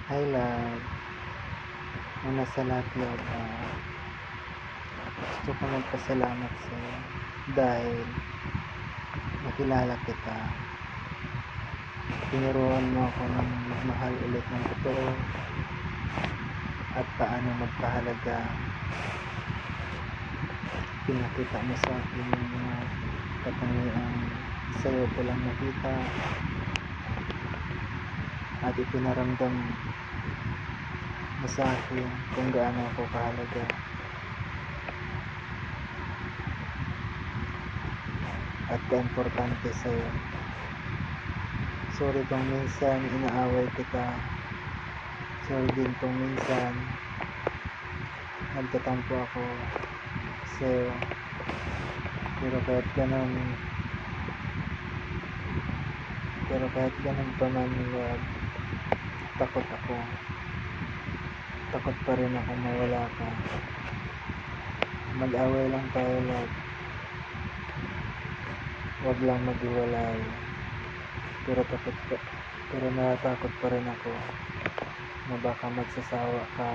Hi love, una sa lahat love, gusto ko magpasalamat sa'yo dahil nakilala kita. Tinuruan mo ako ng magmahal ulit ng totoo at paano magpahalaga. Pinakita mo sa akin yung mga katangiang sa'yo ko lang nakita at ipinaramdam mo sa akin kung gaano ako kahalaga. At ka-importante sa'yo. Sorry kung minsan inaaway kita. Sorry din kung minsan nagtatampo ako sa'yo. Pero kahit ganun pa man love, takot ako. Takot pa rin ako mawala ka. Mag-away lang tayo love. Huwag lang maghiwalay. Pero natatakot pa rin ako na baka magsasawa ka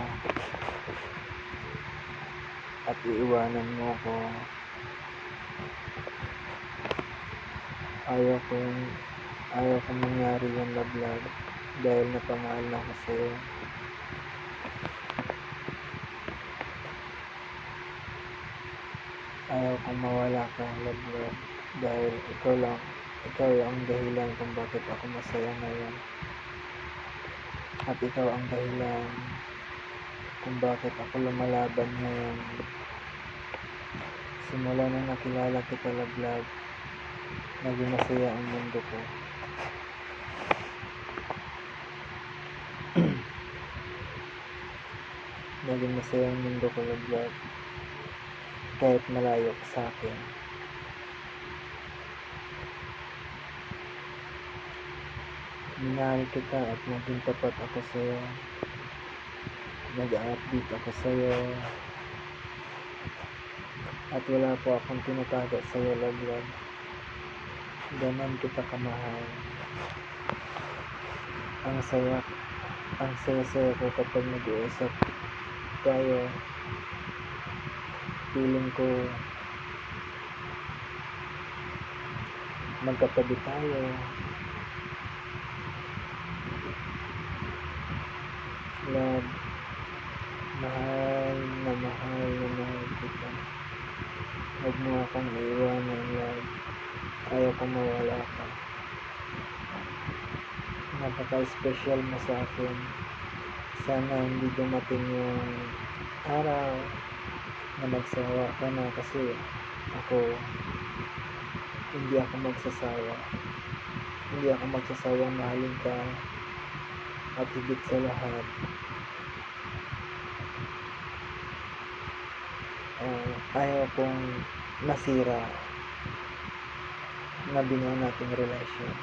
at iiwanan mo ako. Ayaw kong mangyari yung love dahil napamahal na ako sa'yo. Ayaw kong mawala ka love dahil ikaw ang dahilan kung bakit ako masaya ngayon. At ikaw ang dahilan kung bakit ako lumalaban ngayon. Simula nang nakilala kita love, naging masaya ang mundo ko. Naging masaya ang mundo ko love, kahit malayo ka sa akin. Minahal kita at naging tapat ako sa'yo. Nag-update ako sa'yo. At wala po akong tinatago sa'yo love. Ganon kita kamahal. Ang saya ko kapag nag-uusap tayo. Feeling ko magkatabi tayo. Love, mahal kita. Huwag mo akong iiwanan love. Ayaw kong mawala ka. Napaka-special mo sa akin. Sana hindi dumating yung araw na magsawa ka na, kasi hindi ako magsasawang mahalin ka. At higit sa lahat, ayaw kong masira na binuo nating relasyon.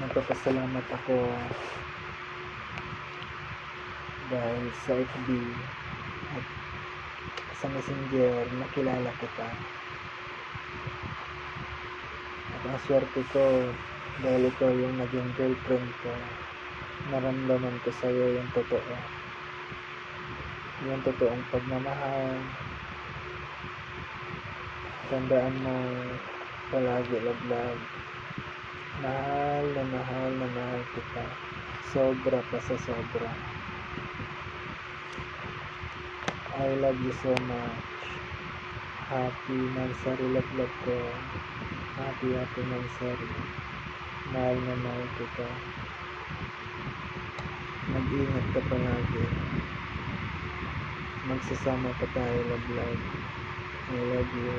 Nagpapasalamat ako dahil sa FB at sa Messenger nakilala kita. At ang swerte ko dahil ikaw yung naging girlfriend ko. Naramdaman ko sa'yo yung totoo. Yung totoong pagmamahal. Tandaan mo palagi love. Mahal na kita. Sobra pa sa sobra. I love you so much. Happy Mansari love ko. Happy Mansari. Mahal na mahal kita. Mag-ingat ka palagi. Magsasama pa tayo love. I love you.